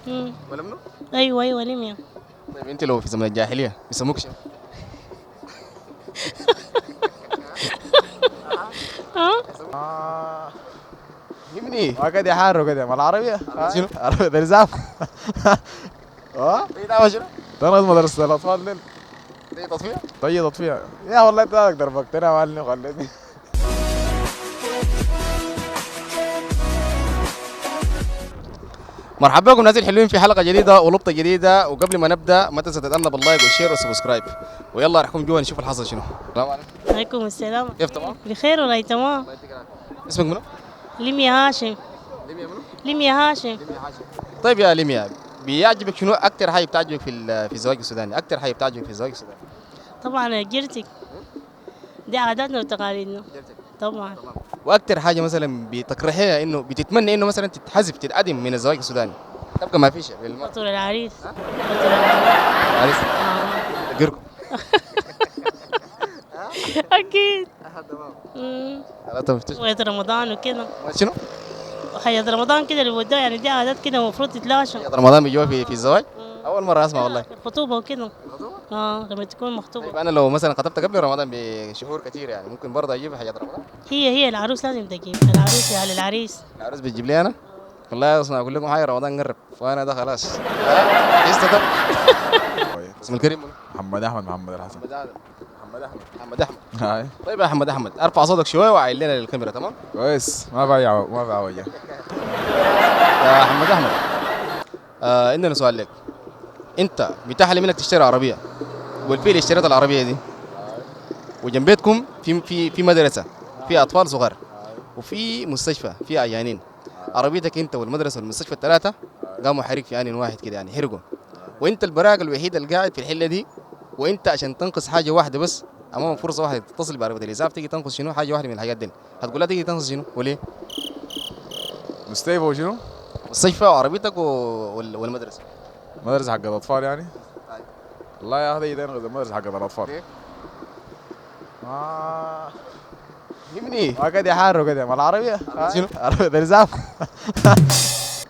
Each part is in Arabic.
مم. ولا منو؟ ايوه ايوه ليميا. طيب انت لو في زمن الجاهليه بيسموك شنو؟ اه آه يمني ما قد يحاروا كده ما العربية شنو؟ عربية ده نظام اه ايه دعوه شنو؟ تنقص مدرسة الأطفال دي ايه تطفيه؟ طيبت فيها يا والله انت اقدر بقتنع معلم وخليتني. مرحبا بكم ناس الحلوين في حلقه جديده ولقطه جديده، وقبل ما نبدا ما تنسى تدعمنا باللايك والشير والسبسكرايب، ويلا نحكم جوا نشوف الحصل شنو. السلام عليكم. عليكم السلام. كيف تمام؟ بخير والله تمام. الله يديك العافيه. اسمك منو؟ ليميا هاشم. ليميا منو؟ ليميا هاشم. ليميا حاجه. طيب يا ليميا، بيعجبك شنو اكثر حاجه بتعجبك في الزواج السوداني؟ اكثر حاجه بتعجبك في الزواج السوداني؟ طبعا جرتك، دي عاداتنا وتقاليدنا طبعا. واكثر حاجه مثلا بتكرهيها انه بتتمنى انه مثلا تتحذف تتعدم من الزواج السوداني، تبقى ما فيش بالمره. فطور العريس. فطور العريس. عريس آه. دقركم. اكيد. لا تفتش وقت رمضان وكده، شنو؟ حياة رمضان كده اللي وداه، يعني دي عادات كده المفروض تتلاشى. يا رمضان بيجوا في الزواج؟ اول مره اسمع والله. الخطوبة وكده. اه لما تكون مخطوبة. طيب انا لو مثلا خطبت قبل رمضان بشهور كثير يعني ممكن برضه اجيب حاجات رمضان؟ هي العروس لازم تجيب، العروس يا العريس. العروس بتجيب لي انا؟ والله اصلا اقول لكم حاجه، رمضان قرب وانا ده خلاص. عشت ده. اسم الكريم منو؟ محمد أحمد محمد الحسن. محمد آدم. محمد احمد. محمد احمد. هاي طيب يا محمد احمد، ارفع صوتك شويه وعيل لنا للكاميرا تمام؟ كويس ما في وجه. يا محمد احمد، عندنا سؤال لك. انت بيتاح لي منك تشتري عربيه، والفيل اشتريت العربيه دي، وجنبيتكم في مدرسه في اطفال صغار، وفي مستشفى في عيانين. عربيتك انت والمدرسه والمستشفى الثلاثه قاموا حريق في ان واحد كده، يعني حرقوا، وانت البراق الوحيد اللي قاعد في الحله دي، وانت عشان تنقذ حاجه واحده بس امام فرصه واحده تتصل بعربيه الاسعاف تيجي تنقذ شنو حاجه واحده من الحاجات دي، هتقول لها تيجي تنقذ شنو وليه؟ مستيفى وشنو؟ مستشفى وعربيتك والمدرسه. مدرسة حق الأطفال يعني؟ والله يا أخي ده ينقذ المدرسة حق الأطفال. ليه؟ آه يمني ما قد يحاروا كده ما العربية شنو؟ عربية ده نظام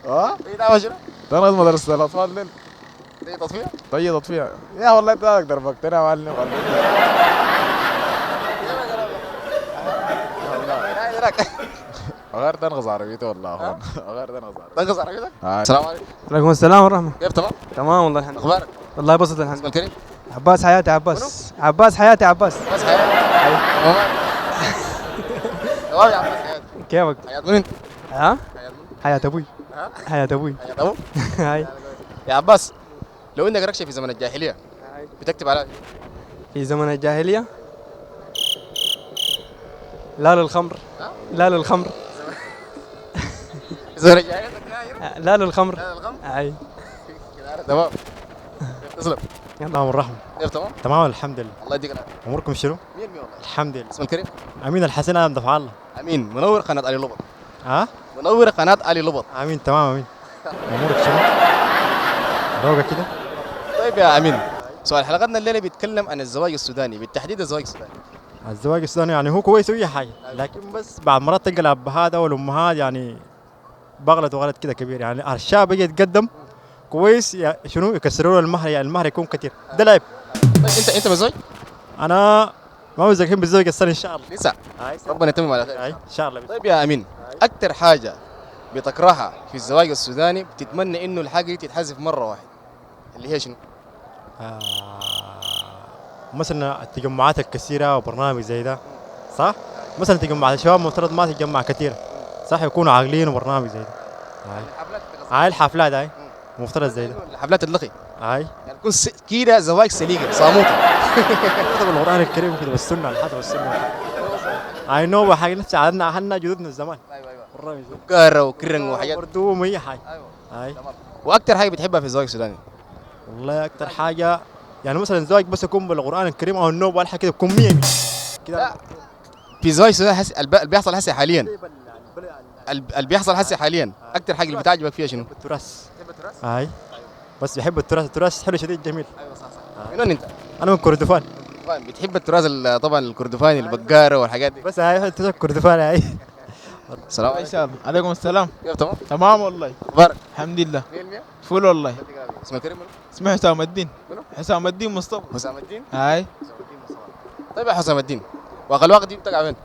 اه ايه دعوه شنو؟ تنقص مدرسة الأطفال دي ايه تطفيه؟ طيبت فيها يا والله انت اقدر بقتنع معلم وخليتني. غير تنغص عربيتي والله اخوان غير تنغص عربيتي. تنقذ عربيتك؟ هاي. السلام عليكم. عليكم السلام ورحمة. كيف تمام؟ تمام والله الحمد لله. اخبارك؟ والله بسط الحمد اسم لله. الكريم؟ عباس حياتي عباس. عباس حياتي عباس. بس حياتي. تمام تمام يا عباس حياتي. كيفك؟ حياة من انت؟ ها؟ حياة من؟ حياة ابوي. ها؟ حياة ابوي. حياة ابوك؟ هاي. يا عباس، لو انك ركشه في زمن الجاهليه بتكتب على في زمن الجاهلية لا للخمر. لا للخمر. في زمن الجاهليه تكاير؟ لا للخمر. لا الغم؟ هاي. تمام. تسلم. اللهم الرحمة. كيف تمام؟ تمام الحمد لله. الله يديك العافيه. اموركم شنو؟ 100% والله. الحمد لله. اسم الكريم؟ امين الحسن ادم دفع الله. امين، منور قناه علي لبط. ها؟ منور قناه علي لبط. امين تمام امين. امورك شنو؟ روقة كده. طيب يا امين، سؤال حلقتنا الليله بيتكلم عن الزواج السوداني، بالتحديد الزواج السوداني. الزواج السوداني يعني هو كويس وهي حاجة، لكن بس بعد مرات تلقى الابهات او الامهات يعني بغلط وغلط كده كبير، يعني الشاب يجي يتقدم كويس شنو يكسروا له المهر، يعني المهر يكون كثير، ده العيب. طيب انت متزوج؟ انا ما متزوجين بالزوج السنه ان شاء الله. لسه. ربنا يتمم على خير. ان شاء الله. طيب يا امين، اكثر حاجه بتكرهها في الزواج السوداني بتتمنى انه الحاجه دي تتحذف مره واحده، اللي هي شنو؟ آه مثلا التجمعات الكثيره وبرنامج زي ده، صح؟ مثلا تجمعات الشباب مفترض ما تتجمع كثير، صح؟ يكونوا عاقلين وبرنامج زي ده. هاي الحفلات هاي مفترض زي ده. الحفلات اللقي هاي يعني تكون كده زواج سليقه صاموته. بالقران الكريم كده والسنه على حسب السنه. اي نو بحاجه نفسي عادنا اهلنا جدودنا الزمان. ايوه برنامج زي قاره وكرنج وحاجات. بردوم اي حاجه. ايوه هاي. تمام. واكثر حاجه بتحبها في الزواج السوداني؟ والله اكثر حاجه يعني مثلا الزواج بس يكون بالقران الكريم او النوبه والحاجه كده تكون 100 كده. لا، في الزواج السوداني اللي بيحصل هسه حاليا، اللي بيحصل هسه حاليا اكثر حاجه اللي بتعجبك فيها شنو؟ التراث. بتحب التراث؟ هاي بس بحب التراث، التراث حلو شديد جميل. ايوه صح. من وين انت؟ انا من كردفان. بتحب التراث طبعا الكردفاني البقاره والحاجات دي. بس هاي التراث كردفان هاي. السلام عليكم. ان شاء الله. عليكم السلام. كيف تمام؟ تمام والله. اخبارك؟ الحمد لله. 100%. فل والله. اسمك كريم؟ اسمه حسام الدين. منو؟ حسام الدين مصطفى. حسام الدين؟ هاي. حسام الدين مصطفى. طيب يا حسام الدين، واخر الوقت دي بتقع فين؟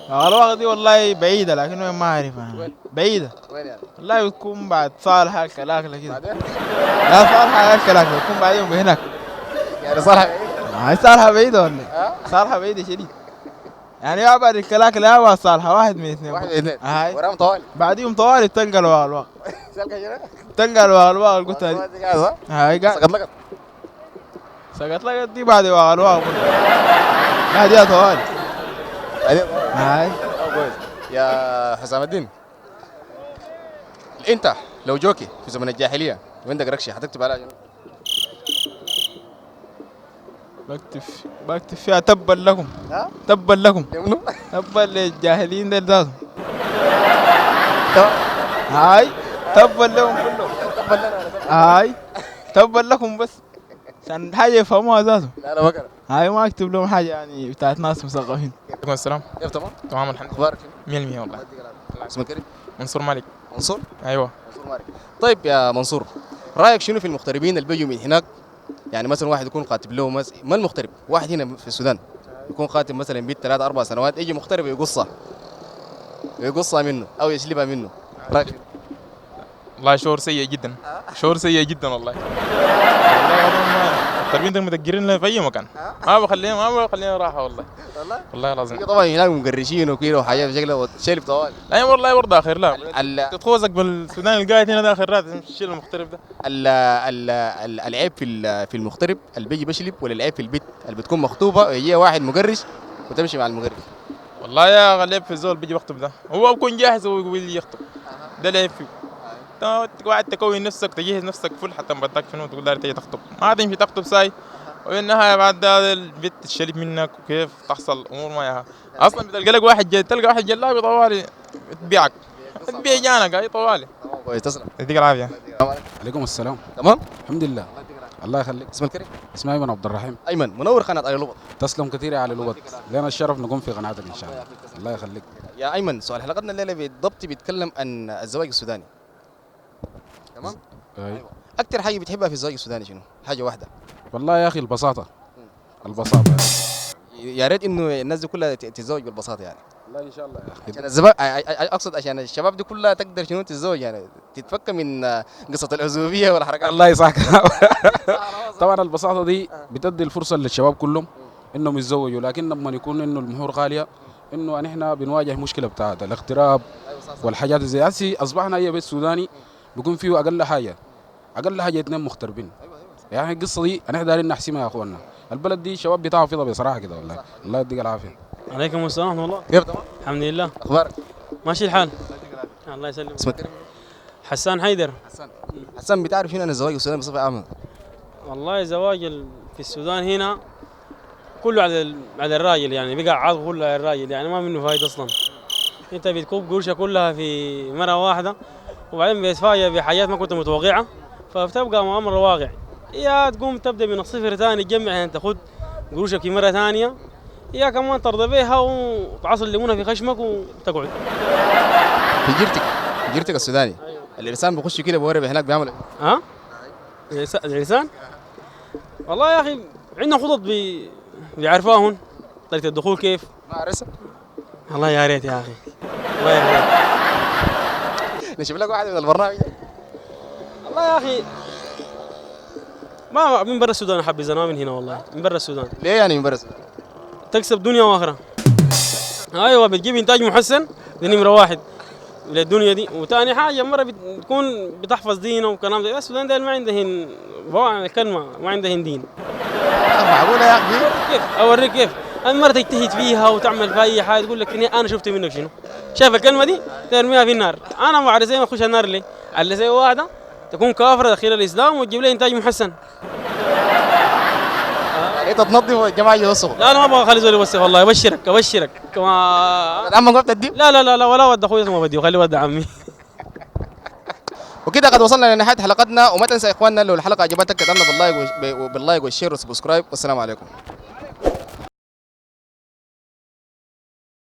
الوقت دي والله بعيدة لكن وين ما أعرف أنا. وين؟ بعيدة. وين يعني؟ والله بتكون بعد صالحة الكلاكلة كده. بعدين؟ لا صالحة الكلاكلة بتكون بعدين بهناك. يعني صالحة بعيد؟ هاي صالحة بعيدة ولا؟ صالحة بعيدة شديد. يعني يا بعد الكلاكلة يا بعد صالحة واحد من اثنين. واحد اثنين. هاي. وراهم طوالي. بعديهم طوالي بتلقى الواقع. سالك هنا؟ تلقى الواقع قلت هذه. قاعد صح؟ هاي قاعد. سقط لقط. سقط لك دي بعد الواقع. بعديها طوالي. بعدين هاي. كويس. يا حسام الدين، انت لو جوكي في زمن الجاهليه وعندك ركشه حتكتب عليها شنو؟ بكتب فيها تبا لكم. ها؟ تبا لكم. منو؟ تبا للجاهلين ديل ذاتهم. تمام. هاي تبا لهم كلهم. تبا لنا ولا تبا؟ هاي تبا لكم بس عشان حاجه يفهموها ذاتهم. لا انا بقرا. هاي ما اكتب لهم حاجه يعني بتاعت ناس مثقفين. عليكم السلام. كيف تمام؟ تمام الحمد لله. اخبارك شنو؟ 100% والله. اسمك كريم؟ منصور مالك. منصور؟ ايوه. منصور مالك. طيب يا منصور، رايك شنو في المغتربين اللي بيجوا من هناك؟ يعني مثلا واحد يكون كاتب له ما المغترب، واحد هنا في السودان يكون كاتب مثلا بيت 3 4 سنوات، يجي مغترب يقصها منه او يسلبها منه، رايك شنو؟ والله شعور سيء جدا. شعور سيء جدا والله. والله التربيين دول مدقرين لنا في اي مكان. ما بخليهم راحه والله. والله؟ والله العظيم. طبعا هناك مقرشين وكيلو وحاجات شكلها شلب طوال. لا والله برضه اخر لا. تتخوزك بالسودان القاعد هنا ده اخر رات تشيل المختلف ده. العيب في المغترب اللي بيجي بشلب، ولا العيب في البيت اللي بتكون مخطوبه ويجي واحد مقرش وتمشي مع المقرش؟ والله يا غليب في الزول بيجي بيخطب ده هو بيكون جاهز ويقول يخطب. ده العيب فيه. قاعد تكون نفسك تجهز نفسك فل حتى بدك شنو تقول داير تيجي تخطب، ما تمشي تخطب ساي والنهايه بعد هذا البيت تشلب منك وكيف تحصل امور ما ياها. اصلا بتلقى لك واحد تلقى واحد جلابي طوالي تبيعك تبيع جانك اي طوالي. كويس. تسلم. يديك العافيه. عليكم السلام. تمام؟ الحمد لله. الله يخليك. اسمك كريم؟ اسمي ايمن عبد الرحيم. ايمن، منور قناه علي لغط. تسلم كثير يا علي لغط، لنا الشرف نقوم في قناتك ان شاء الله. الله يخليك. يا ايمن، سؤال حلقتنا الليله بالضبط بيتكلم عن الزواج السوداني. تمام؟ أيوة. اكثر حاجه بتحبها في الزواج السوداني شنو؟ حاجه واحده. والله يا اخي البساطه. البساطه يا ريت انه الناس دي كلها تتزوج بالبساطه يعني. والله ان شاء الله يا اخي. عشان الزواج، اقصد عشان الشباب دي كلها تقدر شنو تتزوج يعني، تتفك من قصه العزوبيه والحركات. الله يصحك. طبعا البساطه دي بتدي الفرصه للشباب كلهم انهم يتزوجوا، لكن لما يكون انه المهور غاليه انه نحن بنواجه مشكله بتاعت الاغتراب والحاجات زي هسي. اصبحنا اي بيت سوداني بيكون فيه اقل حاجه 2 مغتربين. يعني القصه دي احنا دايرين نحسمها يا اخواننا. البلد دي الشباب بتاعها فيها بصراحه كده والله. الله يديك العافيه. عليكم السلام والله. كيف تمام؟ الحمد لله. اخبارك؟ ماشي الحال. الله يسلمك. اسمك كريم؟ حسان حيدر. حسن، بتعرف شنو عن الزواج السوداني بصفه عامه؟ والله زواج في السودان هنا كله على الراجل، يعني بقى عرض كله على الراجل، يعني ما منه فايده اصلا. انت بتكوب قروشك كلها في مره واحده وبعدين بتتفاجئ بحاجات ما كنت متوقعها، فبتبقى مؤامره واقع. يا تقوم تبدا من الصفر ثاني تجمع يعني تاخذ قروشك في مره ثانيه، يا كمان ترضى بيها وتعصر الليمونه في خشمك وتقعد. في جيرتك السوداني الانسان بيخش كده بوري هناك بيعمل ها؟ الانسان؟ والله يا اخي عندنا خطط بيعرفوهن طريقه الدخول كيف. ما عرسه؟ والله يا ريت يا اخي، والله يا ريت. نشوف لك واحد من البرنامج. والله يا اخي ما من برا السودان احب زمان من هنا، والله من برا السودان. ليه يعني من برا السودان؟ تكسب دنيا واخره. ايوه بتجيب انتاج محسن، دي نمره واحد للدنيا دي، وثاني حاجه مره بتكون بتحفظ دينه وكلام ده. السودان ده ما عندهن بوع الكلمه، ما عندهن دين. معقوله يا اخي؟ كيف اوريك كيف المره تجتهد فيها وتعمل في اي حاجه تقول لك انا شفت منك شنو؟ شايف الكلمه دي ترميها في النار. انا ما اعرف زي ما اخش النار ليه؟ على زي واحده تكون كافره داخل الاسلام وتجيب لي انتاج محسن. انت تنظف والجماعه يوسخوا. لا انا ما ابغى اخلي زول يوسخ، والله ابشرك كما عمك ما بتدي؟ لا ولا ود اخوي ما بدي، وخلي ود عمي. وكده قد وصلنا لنهايه حلقتنا، وما تنسى يا اخواننا لو الحلقه عجبتك تدعمنا باللايك والشير والسبسكرايب، والسلام عليكم.